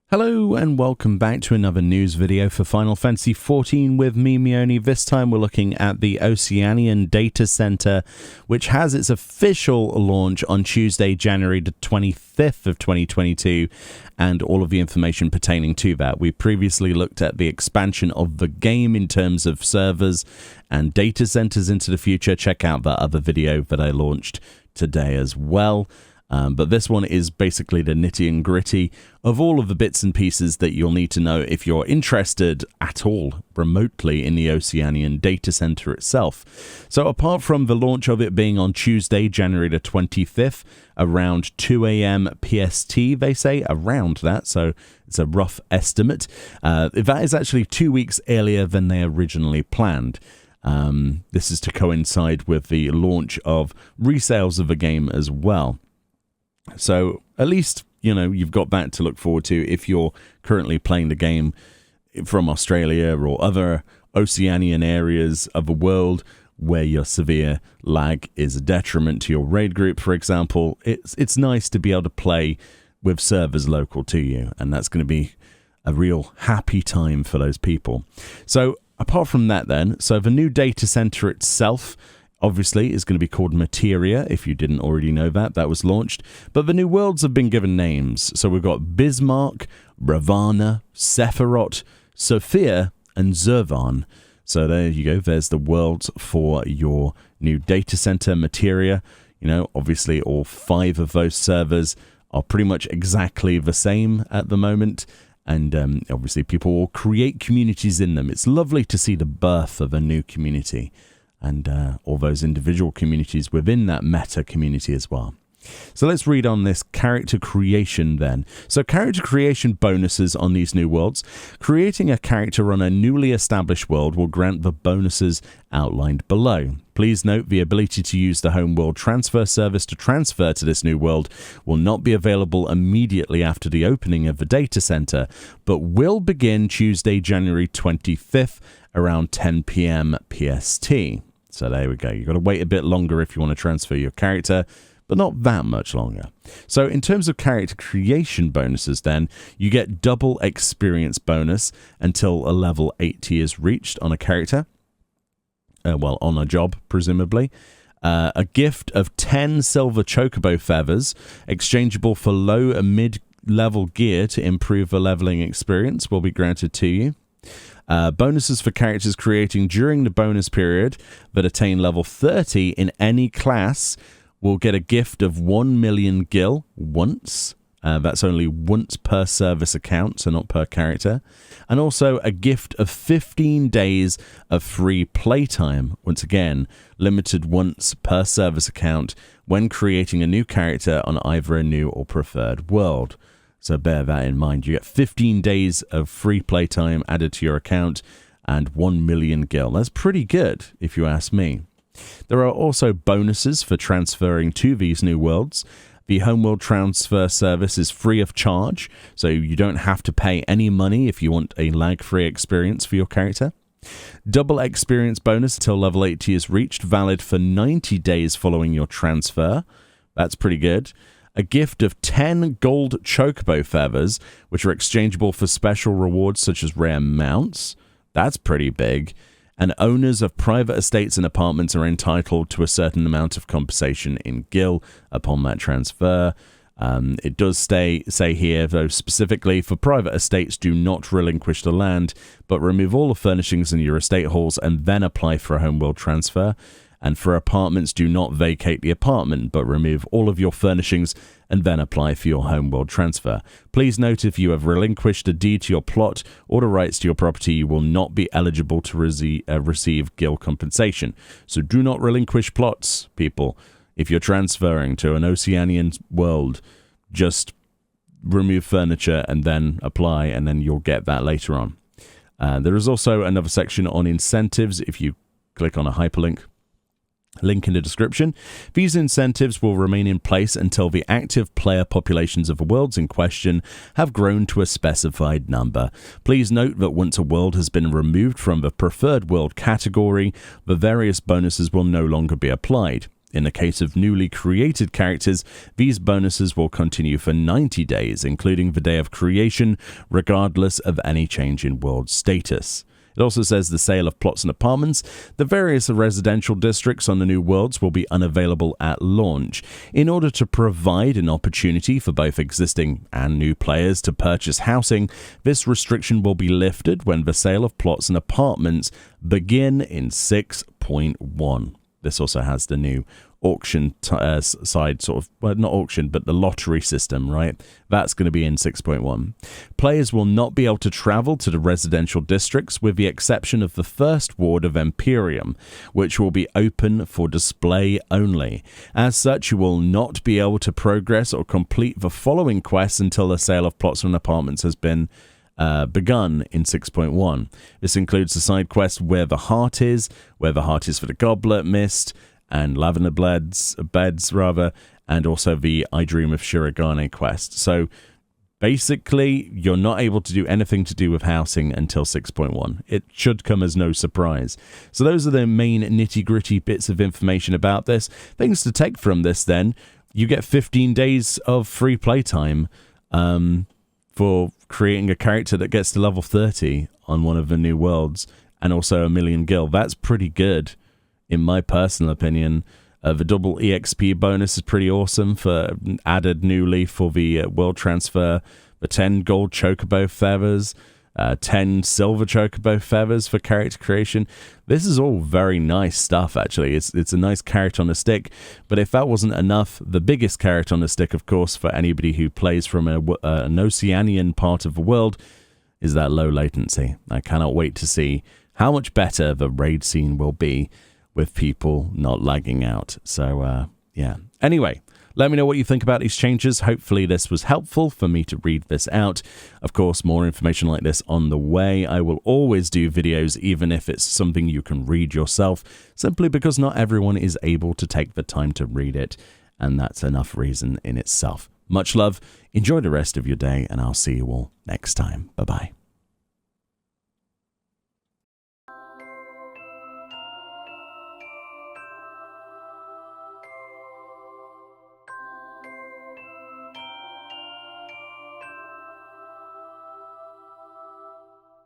Hello and welcome back to another news video for Final Fantasy XIV with me, Meoni. This time we're looking at the Oceanian Data Center, which has its official launch on Tuesday, January the 25th of 2022, and all of the information pertaining to that. We previously looked at the expansion of the game in terms of servers and data centers into the future. Check out that other video that I launched today as well. But this one is basically the nitty and gritty of all of the bits and pieces that you'll need to know if you're interested at all remotely in the Oceanian data center itself. So apart from the launch of it being on Tuesday, January the 25th, around 2 a.m. PST, they say, around that, so it's a rough estimate. That is actually 2 weeks earlier than they originally planned. This is to coincide with the launch of resales of the game as well. So at least, you know, you've got that to look forward to if you're currently playing the game from Australia or other Oceanian areas of the world where your severe lag is a detriment to your raid group, for example. It's nice to be able to play with servers local to you, and that's going to be a real happy time for those people. So apart from that then, so the new data center itself obviously is going to be called Materia, if you didn't already know that. That was launched. But the new worlds have been given names. So we've got Bismarck, Ravana, Sephiroth, Sophia, and Zervan. So there you go. There's the worlds for your new data center, Materia. You know, obviously all 5 of those servers are pretty much exactly the same at the moment. And obviously people will create communities in them. It's lovely to see the birth of a new community, and all those individual communities within that meta community as well. So let's read on this character creation then. So character creation bonuses on these new worlds. Creating a character on a newly established world will grant the bonuses outlined below. Please note the ability to use the Homeworld Transfer service to transfer to this new world will not be available immediately after the opening of the data center, but will begin Tuesday, January 25th around 10 p.m. PST. So there we go. You've got to wait a bit longer if you want to transfer your character, but not that much longer. So in terms of character creation bonuses then, you get double experience bonus until a level 80 is reached on a character. Well, on a job, presumably. A gift of 10 silver chocobo feathers, exchangeable for low and mid-level gear to improve the leveling experience, will be granted to you. Bonuses for characters creating during the bonus period that attain level 30 in any class will get a gift of 1 million gil once. That's only once per service account, so not per character. And also a gift of 15 days of free playtime. Once again, limited once per service account when creating a new character on either a new or preferred world. So bear that in mind. You get 15 days of free playtime added to your account and 1 million gil. That's pretty good, if you ask me. There are also bonuses for transferring to these new worlds. The Homeworld Transfer service is free of charge, so you don't have to pay any money if you want a lag-free experience for your character. Double experience bonus until level 80 is reached, valid for 90 days following your transfer. That's pretty good. A gift of 10 gold chocobo feathers, which are exchangeable for special rewards such as rare mounts. That's pretty big. And owners of private estates and apartments are entitled to a certain amount of compensation in gil upon that transfer. It does say here, though, specifically, for private estates, do not relinquish the land, but remove all the furnishings in your estate halls and then apply for a Homeworld Transfer. And for apartments, do not vacate the apartment, but remove all of your furnishings and then apply for your Homeworld Transfer. Please note, if you have relinquished a deed to your plot or the rights to your property, you will not be eligible to receive gil compensation. So do not relinquish plots, people. If you're transferring to an Oceanian world, just remove furniture and then apply, and then you'll get that later on. There is also another section on incentives if you click on a hyperlink. Link in the description. These incentives will remain in place until the active player populations of the worlds in question have grown to a specified number. Please note that once a world has been removed from the preferred world category, the various bonuses will no longer be applied. In the case of newly created characters, these bonuses will continue for 90 days, including the day of creation, regardless of any change in world status. It also says the sale of plots and apartments. The various residential districts on the new worlds will be unavailable at launch. In order to provide an opportunity for both existing and new players to purchase housing, this restriction will be lifted when the sale of plots and apartments begin in 6.1. This also has the new auction side, sort of, well, not auction, but the lottery system, right? That's going to be in 6.1. Players will not be able to travel to the residential districts with the exception of the first ward of Imperium, which will be open for display only. As such, you will not be able to progress or complete the following quests until the sale of plots and apartments has been begun in 6.1. This includes the side quest Where the Heart Is for the Goblet Mist, and Lavender Beds, and also the I Dream of Shirogane quest. So basically, you're not able to do anything to do with housing until 6.1. It should come as no surprise. So those are the main nitty-gritty bits of information about this. Things to take from this then, you get 15 days of free playtime for creating a character that gets to level 30 on one of the new worlds, and also a million gil. That's pretty good, in my personal opinion. The double EXP bonus is pretty awesome, for added newly for the world transfer. The 10 gold chocobo feathers, 10 silver chocobo feathers for character creation. This is all very nice stuff, actually. It's a nice carrot on a stick. But if that wasn't enough, the biggest carrot on a stick, of course, for anybody who plays from an Oceanian part of the world, is that low latency. I cannot wait to see how much better the raid scene will be with people not lagging out. So, yeah. Anyway, let me know what you think about these changes. Hopefully this was helpful for me to read this out. Of course, more information like this on the way. I will always do videos, even if it's something you can read yourself, simply because not everyone is able to take the time to read it, and that's enough reason in itself. Much love, enjoy the rest of your day, and I'll see you all next time. Bye-bye.